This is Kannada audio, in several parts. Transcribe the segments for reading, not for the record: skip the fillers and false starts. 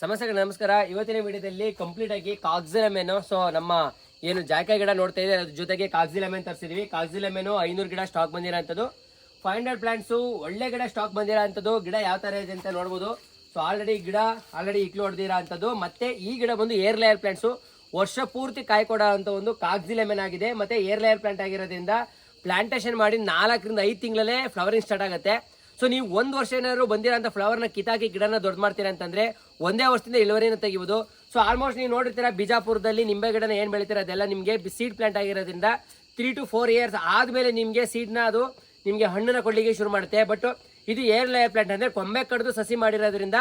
ಸಮಸ್ಯೆಗಳು ನಮಸ್ಕಾರ. ಇವತ್ತಿನ ವಿಡಿಯೋದಲ್ಲಿ ಕಂಪ್ಲೀಟ್ ಆಗಿ ಕಾಕ್ಸಿಲಮೆನ್, ಸೊ ನಮ್ಮ ಏನು ಜಾಯ್ಕಾಯಿ ಗಿಡ ನೋಡ್ತಾ ಇದೆ ಅದ್ರ ಜೊತೆಗೆ ಕಾಕ್ಸಿಲಮೆನ್ ತರಿಸಿದ್ವಿ. ಕಾಕ್ಸಿಲಮೆನ್ 500 ಗಿಡ ಸ್ಟಾಕ್ ಬಂದಿರೋಂಥದ್ದು. 500 ಪ್ಲಾಂಟ್ಸು ಒಳ್ಳೆ ಗಿಡ ಸ್ಟಾಕ್ ಬಂದಿರೋಂಥದ್ದು. ಗಿಡ ಯಾವ ಥರ ಇದೆ ಅಂತ ನೋಡ್ಬೋದು. ಸೊ ಆಲ್ರೆಡಿ ಇಕ್ಲು ಹೊಡೆದಿರೋ ಅಂಥದ್ದು. ಮತ್ತೆ ಈ ಗಿಡ ಬಂದು ಏರ್ ಲೇಯರ್ ಪ್ಲಾಂಟ್ಸು, ವರ್ಷ ಪೂರ್ತಿ ಕಾಯಿ ಕೊಡೋ ಅಂತ ಒಂದು ಕಾಕ್ಸಿಲಮೆನ್ ಆಗಿದೆ. ಮತ್ತೆ ಏರ್ ಲೇಯರ್ ಪ್ಲಾಂಟ್ ಆಗಿರೋದ್ರಿಂದ ಪ್ಲಾಂಟೇಶನ್ ಮಾಡಿ 4 ರಿಂದ 5 ತಿಂಗಳಲ್ಲೇ ಫ್ಲವರಿಂಗ್ ಸ್ಟಾರ್ಟ್ ಆಗುತ್ತೆ. ಸೊ ನೀವು 1 ವರ್ಷ ಏನಾದ್ರು ಬಂದಿರೋಂಥ ಫ್ಲವರ್ನ ಕಿತ್ತಾಕಿ ಗಿಡನ ದೊಡ್ಡ ಮಾಡ್ತೀರಾ ಅಂತಂದ್ರೆ ಒಂದೇ ವರ್ಷದಿಂದ ಇಳುವರಿನ ತೆಗಿಬೋದು. ಸೊ ಆಲ್ಮೋಸ್ಟ್ ನೀವು ನೋಡಿರ್ತೀರಾ ಬಿಜಾಪುರದಲ್ಲಿ ನಿಂಬೆ ಗಿಡನ ಏನು ಬೆಳಿತೀರ ಅದೆಲ್ಲ ನಿಮಗೆ ಸೀಡ್ ಪ್ಲಾಂಟ್ ಆಗಿರೋದ್ರಿಂದ 3 to 4 ಇಯರ್ಸ್ ಆದಮೇಲೆ ನಿಮಗೆ ಸೀಡ್ನ ಅದು ನಿಮಗೆ ಹಣ್ಣನ್ನ ಕೊಡಲಿಕ್ಕೆ ಶುರು ಮಾಡುತ್ತೆ. ಬಟ್ ಇದು ಏರ್ ಲೇಯರ್ ಪ್ಲಾಂಟ್ ಅಂದರೆ ಕೊಂಬೆ ಕಡಿದು ಸಸಿ ಮಾಡಿರೋದ್ರಿಂದ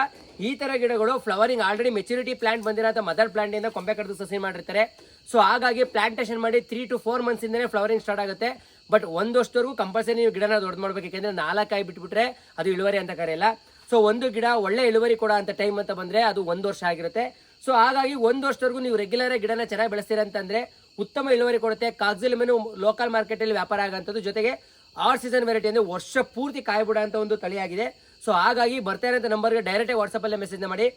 ಈ ಥರ ಗಿಡಗಳು ಫ್ಲವರಿಂಗ್ ಆಲ್ರೆಡಿ ಮೆಚುರಿಟಿ ಪ್ಲಾಂಟ್ ಬಂದಿರೋಂಥ ಮದರ್ ಪ್ಲಾಂಟಿಂದ ಕೊಂಬೆ ಕಡಿದು ಸಸಿ ಮಾಡಿರ್ತಾರೆ. ಸೊ ಹಾಗಾಗಿ ಪ್ಲಾಂಟೇಶನ್ ಮಾಡಿ 3 to 4 ಮಂತ್ಸಿಂದನೇ ಫ್ಲವರಿಂಗ್ ಸ್ಟಾರ್ಟ್ ಆಗುತ್ತೆ. ಬಟ್ 1 ವರ್ಷದವರೆಗೂ ಕಂಪಲ್ಸರಿ ನೀವು ಗಿಡನ ದೊಡ್ಡ ಮಾಡ್ಬೇಕು. ಯಾಕೆಂದರೆ 4 ಕಾಯಿ ಬಿಟ್ಬಿಟ್ರೆ ಅದು ಇಳುವರಿ ಅಂತ ಕರೆಯಲ್ಲ. ಸೊ ಒಂದು ಗಿಡ ಒಳ್ಳೆ ಇಳುವರಿ ಕೊಡೋ ಅಂತ ಟೈಮ್ ಅಂತ ಬಂದರೆ ಅದು 1 ವರ್ಷ ಆಗಿರುತ್ತೆ. ಸೊ ಹಾಗಾಗಿ 1 ವರ್ಷದವರೆಗೂ ನೀವು ರೆಗ್ಯುಲರ್ ಗಿಡನ ಚೆನ್ನಾಗಿ ಬೆಳೆಸ್ತೀರ ಅಂತಂದರೆ ಉತ್ತಮ ಇಳುವರಿ ಕೊಡುತ್ತೆ. ಕಾಕ್ಸಿಲಮೆನ್ ಲೋಕಲ್ ಮಾರ್ಕೆಟಲ್ಲಿ ವ್ಯಾಪಾರ ಆಗೋಂಥದ್ದು. ಜೊತೆಗೆ ಆಲ್ ಸೀಸನ್ ವೆರೈಟಿ ಅಂದರೆ ವರ್ಷ ಪೂರ್ತಿ ಕಾಯಿ ಬಿಡೋ ಅಂತ ಒಂದು ತಳಿಯಾಗಿದೆ. ಸೊ ಹಾಗಾಗಿ ಬರ್ತಾ ಇರೋಂಥ ನಂಬರ್ಗೆ ಡೈರೆಕ್ಟಾಗಿ ವಾಟ್ಸಪ್ಪಲ್ಲೇ ಮೆಸೇಜ್ ಮಾಡಿ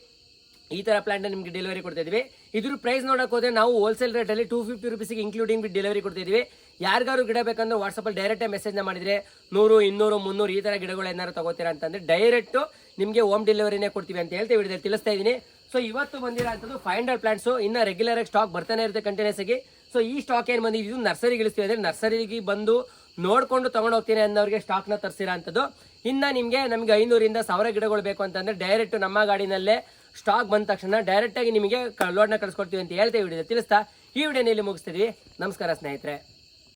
ಈ ಥರ ಪ್ಲಾಂಟ್ ನಿಮಗೆ ಡೆಲಿವರಿ ಕೊಡ್ತಿದ್ವಿ. ಇದ್ರ ಪ್ರೈಸ್ ನೋಡೋಕೆ ಹೋದರೆ ನಾವು ಹೋಲ್ಸೇಲ್ ರೇಟಲ್ಲಿ 250 ರುಪೀಸಿಗೆ ಇನ್ಕ್ಲೂಡಿಂಗ್ ವಿತ್ ಡೆಲಿವರಿ ಕೊಡ್ತಿದ್ವಿ. ಯಾರಿಗಾರು ಗಿಡ ಬೇಕಂದ್ರೆ ವಾಟ್ಸಪ್ಪಲ್ಲಿ ಡೈರೆಕ್ಟಾಗಿ ಮೆಸೇಜ್ನ ಮಾಡಿದರೆ 100, 200, 300 ಈ ಥರ ಗಿಡಗಳು ಏನಾರು ತಗೋತೀರಾ ಅಂತಂದರೆ ಡೈರೆಕ್ಟು ನಿಮಗೆ ಹೋಮ್ ಡೆಲಿವರಿನೇ ಕೊಡ್ತೀವಿ ಅಂತ ಹೇಳ್ತೀವಿ. ವಿಡಿಯೋದಲ್ಲಿ ತಿಳಿಸ್ತಾ ಇದ್ದೀನಿ. ಸೊ ಇವತ್ತು ಬಂದಿರೋ ಅಂಥದ್ದು 500 ಪ್ಲಾಂಟ್ಸು. ಇನ್ನು ರೆಗ್ಯುಲರ್ ಆಗಿ ಸ್ಟಾಕ್ ಬರ್ತಾನೆ ಇರುತ್ತೆ ಕಂಟಿನ್ಯೂಸ್ ಆಗಿ. ಸೊ ಈ ಸ್ಟಾಕ್ ಏನು ಬಂದಿದ್ದು ಇದು ನರ್ಸರಿಗೆ ಇಳಿಸ್ತೀವಿ ಅಂದರೆ ನರ್ಸರಿಗೆ ಬಂದು ನೋಡ್ಕೊಂಡು ತೊಗೊಂಡು ಹೋಗ್ತೀನಿ ಅನ್ನೋರಿಗೆ ಸ್ಟಾಕ್ನ ತರಿಸಿರೋ ಅಂಥದ್ದು. ಇನ್ನು ನಿಮಗೆ ನಮಗೆ 500 ರಿಂದ 1000 ಗಿಡಗಳು ಬೇಕು ಅಂತಂದರೆ ಡೈರೆಕ್ಟ್ ನಮ್ಮ ಗಾಡಿನಲ್ಲೇ ಸ್ಟಾಕ್ ಬಂದ ತಕ್ಷಣ ಡೈರೆಕ್ಟಾಗಿ ನಿಮಗೆ ಲೋಡ್ನ ಕಳಿಸ್ಕೊಡ್ತೀವಿ ಅಂತ ಹೇಳ್ತೀವಿ. ವಿಡಿಯೋ ತಿಳಿಸ್ತಾ ಈ ವಿಡಿಯೋನ ಇಲ್ಲಿ ಮುಗಿಸ್ತಿದ್ವಿ. ನಮಸ್ಕಾರ ಸ್ನೇಹಿತರೆ.